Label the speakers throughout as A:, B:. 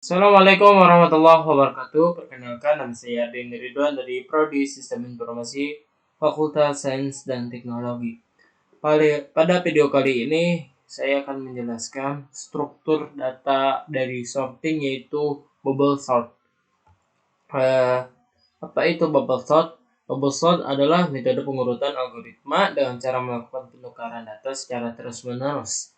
A: Assalamualaikum warahmatullahi wabarakatuh. Perkenalkan, nama saya Denny Ridwan dari Prodi Sistem Informasi Fakultas Sains dan Teknologi. Pada video kali ini, saya akan menjelaskan struktur data dari sorting, yaitu bubble sort. Apa itu bubble sort? Bubble sort adalah metode pengurutan algoritma dengan cara melakukan penukaran data secara terus-menerus.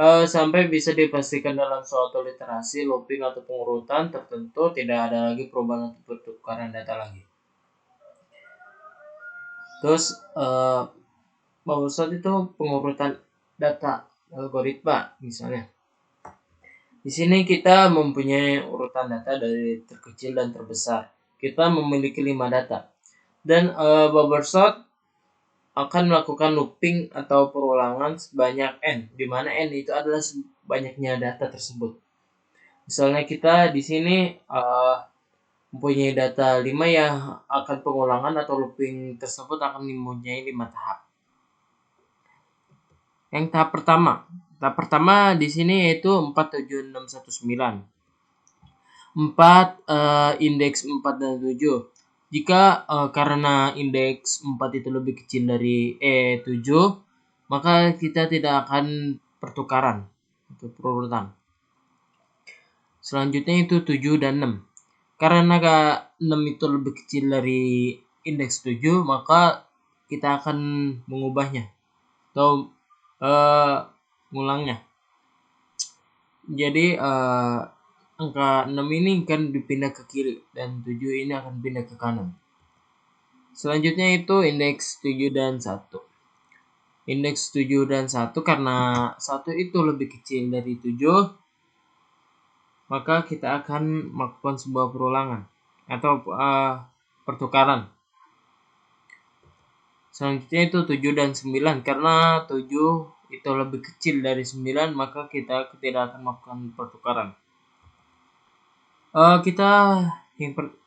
A: Sampai bisa dipastikan dalam suatu literasi, looping, atau pengurutan tertentu tidak ada lagi perubahan atau pertukaran data lagi. Terus bubble sort itu pengurutan data algoritma misalnya. Di sini kita mempunyai urutan data dari terkecil dan terbesar. Kita memiliki 5 data. Dan bubble sort akan melakukan looping atau perulangan sebanyak n, di mana n itu adalah banyaknya data tersebut. Misalnya kita di sini mempunyai data 5, ya akan pengulangan atau looping tersebut akan mempunyai 5 tahap. Yang tahap pertama di sini yaitu 47619. 4 indeks 4 dan 7. Jika karena indeks 4 itu lebih kecil dari 7, maka kita tidak akan pertukaran atau perurutan. Selanjutnya itu 7 dan 6. Karena 6 itu lebih kecil dari indeks 7, maka kita akan mengubahnya atau ngulangnya. Jadi angka 6 ini akan dipindah ke kiri dan 7 ini akan pindah ke kanan. Selanjutnya itu indeks 7 dan 1. Indeks 7 dan 1, karena 1 itu lebih kecil dari 7, maka kita akan melakukan sebuah perulangan atau pertukaran. Selanjutnya itu 7 dan 9. Karena 7 itu lebih kecil dari 9, maka kita tidak akan melakukan pertukaran. Yang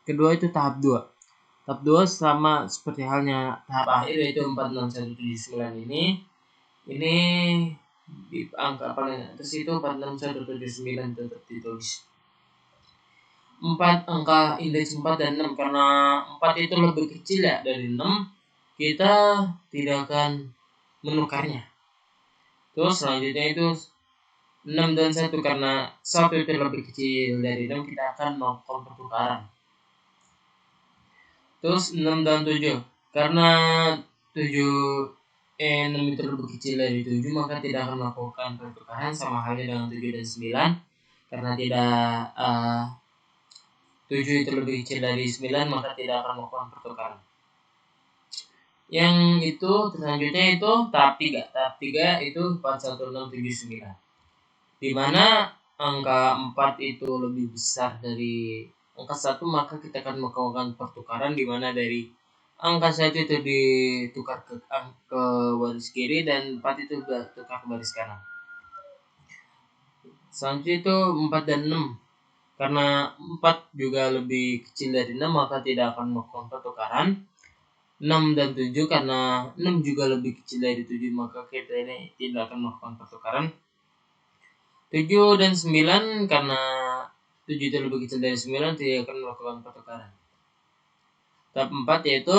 A: kedua itu tahap 2. Tahap 2 sama seperti halnya tahap akhir, yaitu 46179 ini di angka paling atas itu 46179 tetap ditulis. 4 angka indeks 4 dan 6, karena 4 itu lebih kecil ya dari 6, kita tidak akan menukarnya. Terus selanjutnya itu 6 dan 1, karena 1 itu lebih kecil dari 6, kita akan melakukan pertukaran. Terus 6 dan 7, karena 6 itu lebih kecil dari 7, maka tidak akan melakukan pertukaran, sama halnya dengan 7 dan 9. Karena 7 itu lebih kecil dari 9, maka tidak akan melakukan pertukaran. Yang itu selanjutnya itu tahap 3. Tahap 3 itu 41679. Di mana angka 4 itu lebih besar dari angka 1, maka kita akan melakukan pertukaran, di mana dari angka 1 itu ditukar ke baris kiri dan 4 itu ditukar ke baris kanan. Selanjutnya itu 4 dan 6. Karena 4 juga lebih kecil dari 6, maka tidak akan melakukan pertukaran. 6 dan 7, karena 6 juga lebih kecil dari 7, maka kita ini tidak akan melakukan pertukaran. 7 dan 9, karena 7 itu lebih kecil dari 9, tidak akan melakukan pertukaran. Tahap 4 yaitu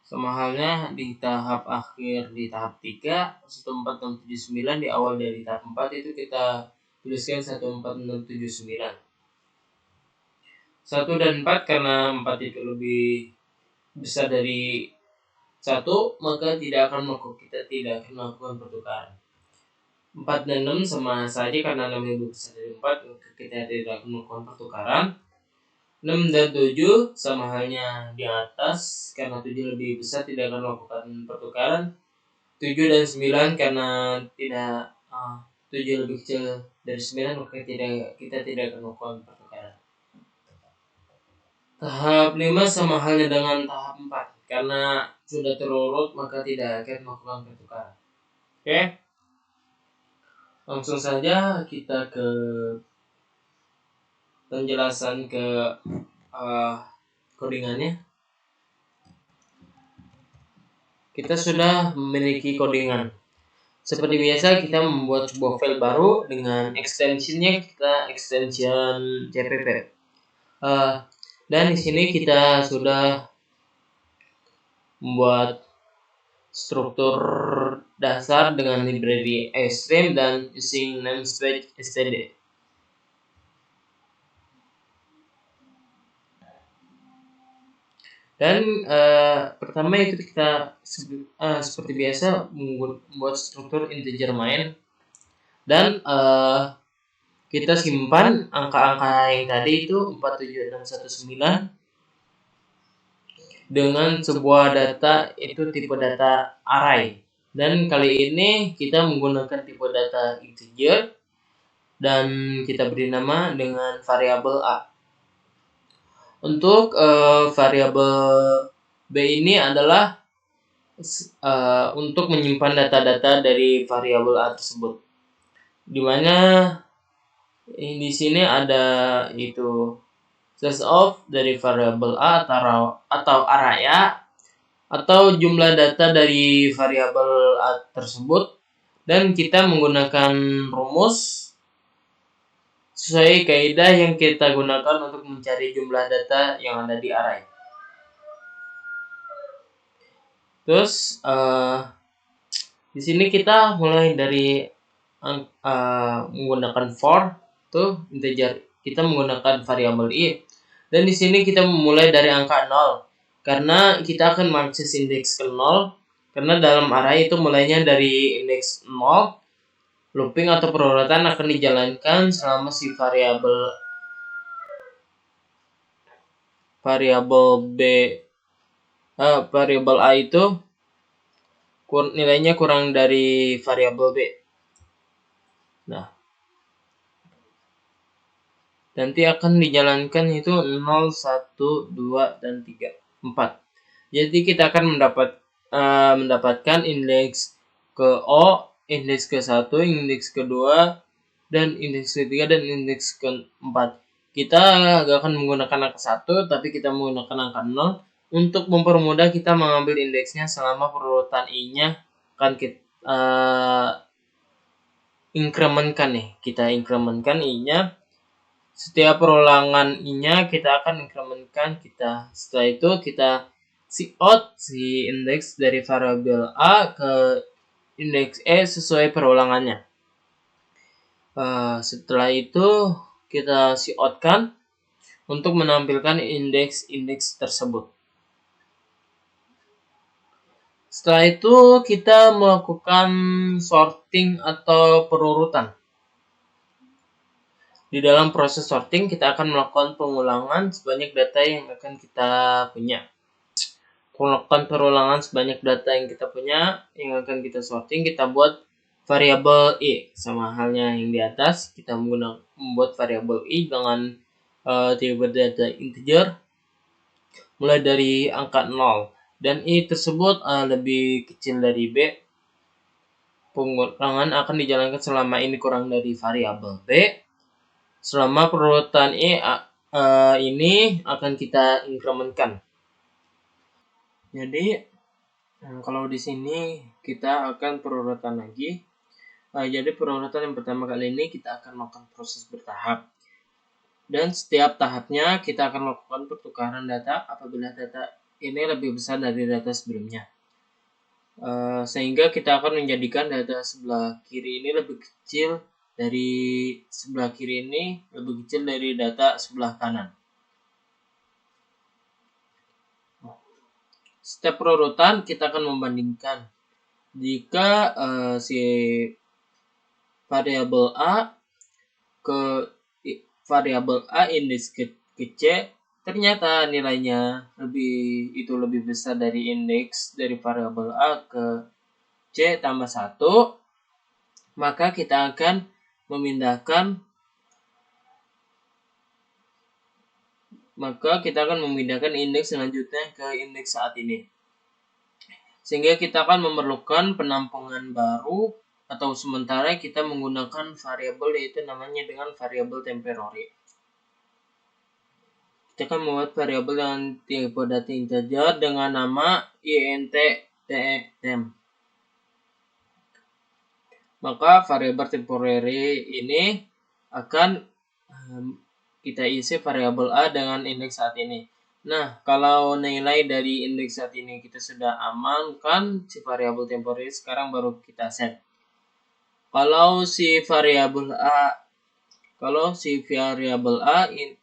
A: sama halnya di tahap akhir di tahap 3, 14679. Di awal dari tahap 4 itu kita tuliskan 14679. 1 dan 4, karena 4 itu lebih besar dari 1, maka kita tidak akan melakukan pertukaran. 4 dan 6 sama saja, karena 6 lebih besar dari 4, maka kita tidak akan melakukan pertukaran. 6 dan 7 sama halnya di atas, karena 7 lebih besar, tidak akan melakukan pertukaran. 7 dan 9, karena 7 lebih kecil dari 9, maka kita tidak akan melakukan pertukaran. Tahap 5 sama halnya dengan tahap 4, karena sudah terurut, maka tidak akan melakukan pertukaran. Oke? Langsung saja kita ke penjelasan ke codingannya. Kita sudah memiliki codingan. Seperti biasa kita membuat sebuah file baru dengan extensionnya kita extension cpp. Dan di sini kita sudah membuat struktur dasar dengan library Stream dan using namespace std. Dan pertama itu kita seperti biasa membuat struktur integer main dan kita simpan angka-angka yang tadi itu 47619 dengan sebuah data itu tipe data array. Dan kali ini kita menggunakan tipe data integer dan kita beri nama dengan variabel A. Untuk variabel B ini adalah untuk menyimpan data-data dari variabel A tersebut. Dimana di sini ada itu size of dari variabel A atau array A atau jumlah data dari variabel A tersebut, dan kita menggunakan rumus sesuai kaidah yang kita gunakan untuk mencari jumlah data yang ada di array. Terus di sini kita mulai dari menggunakan for tuh integer, kita menggunakan variabel i, dan di sini kita memulai dari angka 0 karena kita akan mengakses indeks ke 0, karena dalam array itu mulainya dari indeks 0. Looping atau perurutan akan dijalankan selama si variabel A itu nilainya kurang dari variabel B. Nah, nanti akan dijalankan itu 0, 1, 2, dan 3, 4. Jadi kita akan mendapatkan indeks ke O, indeks ke-1, indeks ke-2, dan indeks ke-3, dan indeks ke-4. Kita gak akan menggunakan angka 1, tapi kita menggunakan angka 0 untuk mempermudah kita mengambil indeksnya selama perurutan i-nya akan kita incrementkan nih. Kita incrementkan i-nya. Setiap perulangan i-nya kita akan incrementkan setelah itu kita out si indeks dari variabel A ke indeks E sesuai perulangannya. Setelah itu kita out kan untuk menampilkan indeks tersebut. Setelah itu kita melakukan sorting atau perurutan. Di dalam proses sorting kita akan melakukan pengulangan sebanyak data yang akan kita punya. Melakukan perulangan sebanyak data yang kita punya yang akan kita sorting, kita buat variabel i. Sama halnya yang di atas, kita membuat variabel i dengan tipe data integer mulai dari angka 0, dan i tersebut lebih kecil dari b. Pengulangan akan dijalankan selama ini kurang dari variabel b. Selama perurutan ini akan kita incrementkan. Jadi kalau di sini kita akan perurutan lagi. Jadi perurutan yang pertama kali ini kita akan melakukan proses bertahap. Dan setiap tahapnya kita akan melakukan pertukaran data apabila data ini lebih besar dari data sebelumnya. Sehingga kita akan menjadikan data sebelah kiri ini lebih kecil dari sebelah kiri ini lebih kecil dari data sebelah kanan. Setiap perurutan kita akan membandingkan. Jika si variabel A ke variabel A indeks ke C ternyata nilainya lebih besar dari indeks dari variabel A ke C tambah 1, maka kita akan memindahkan indeks selanjutnya ke indeks saat ini. Sehingga kita akan memerlukan penampungan baru atau sementara kita menggunakan variabel yaitu namanya dengan variabel temporary. Kita akan membuat variabel dengan tipe data integer dengan nama int temp. maka variabel temporary ini akan kita isi variabel A dengan indeks saat ini. Nah, kalau nilai dari indeks saat ini kita sudah amankan si variabel temporary, sekarang baru kita set. Kalau si variabel A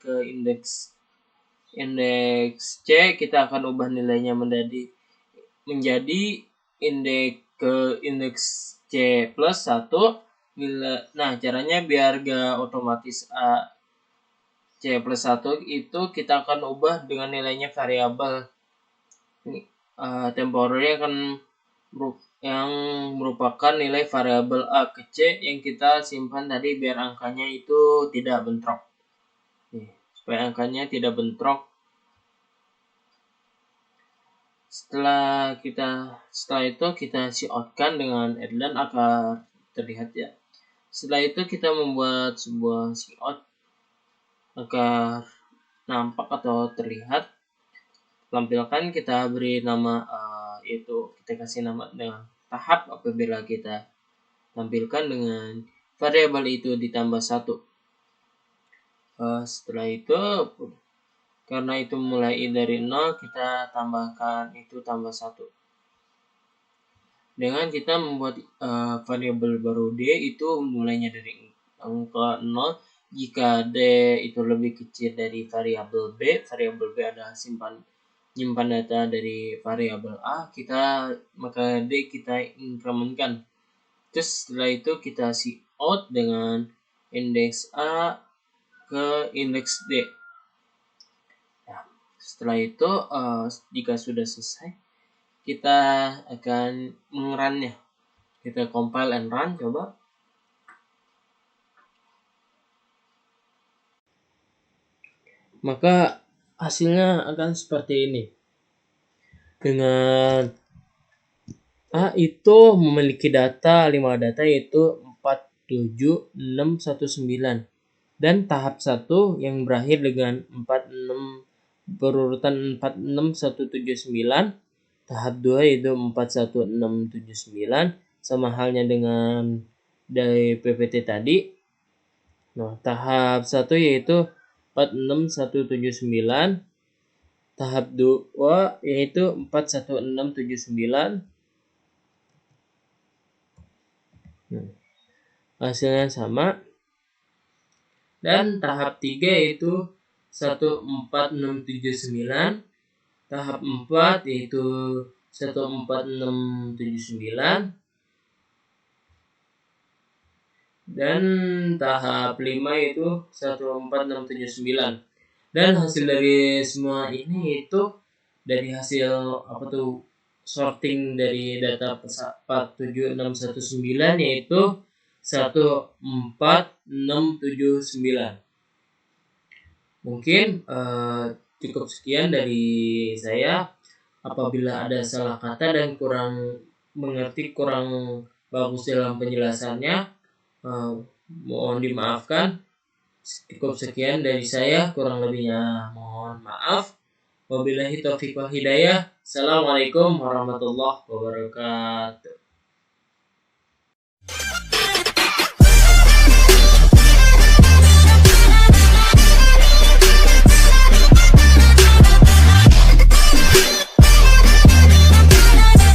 A: ke indeks C, kita akan ubah nilainya menjadi indeks C plus 1. Nah, caranya biar gak otomatis A C plus 1 itu kita akan ubah dengan nilainya variabel temporary yang merupakan nilai variabel A ke C yang kita simpan tadi biar angkanya itu tidak bentrok. Supaya angkanya tidak bentrok. Setelah itu kita coutkan dengan headline agar terlihat ya. Setelah itu kita membuat sebuah cout agar nampak atau terlihat. Tampilkan, kita beri nama yaitu kita kasih nama dengan tahap apabila kita tampilkan dengan variabel itu ditambah 1. Setelah itu, karena itu mulai dari 0, kita tambahkan itu tambah 1. Dengan kita membuat variabel baru D itu mulainya dari angka 0. Jika D itu lebih kecil dari variabel B adalah nyimpan data dari variabel A, maka D kita incrementkan. Terus setelah itu kita cout dengan indeks A ke indeks D. Nah, setelah itu jika sudah selesai, kita akan mengerunnya. Kita compile and run, coba. Maka hasilnya akan seperti ini. Dengan A itu memiliki 5 data yaitu 4, 7, 6, 1, 9. Dan tahap 1 yang berakhir dengan 4, 6, berurutan 4, 6, 1, 7, 9. Tahap 2 yaitu 4, 1, 6, 7, 9. Sama halnya dengan dari PPT tadi. Nah, tahap 1 yaitu 4, 6, 1, 7, 9. Tahap 2 yaitu 4, 1, 6, 7, 9. Hasilnya sama. Dan tahap 3 yaitu 1, 4, 6, 7, 9. Tahap 4 yaitu 1, 4, 6, 7, 9. Dan tahap 5 yaitu 1, 4, 6, 7, 9. Dan hasil dari semua ini itu dari hasil sorting dari data 4, 7, 6, 1, 9 yaitu 1, 4, 6, 7, 9. Mungkin cukup sekian dari saya. Apabila ada salah kata dan kurang bagus dalam penjelasannya, mohon dimaafkan. Cukup sekian dari saya, kurang lebihnya mohon maaf. Wabillahi taufiq wal hidayah. Assalamualaikum warahmatullahi wabarakatuh.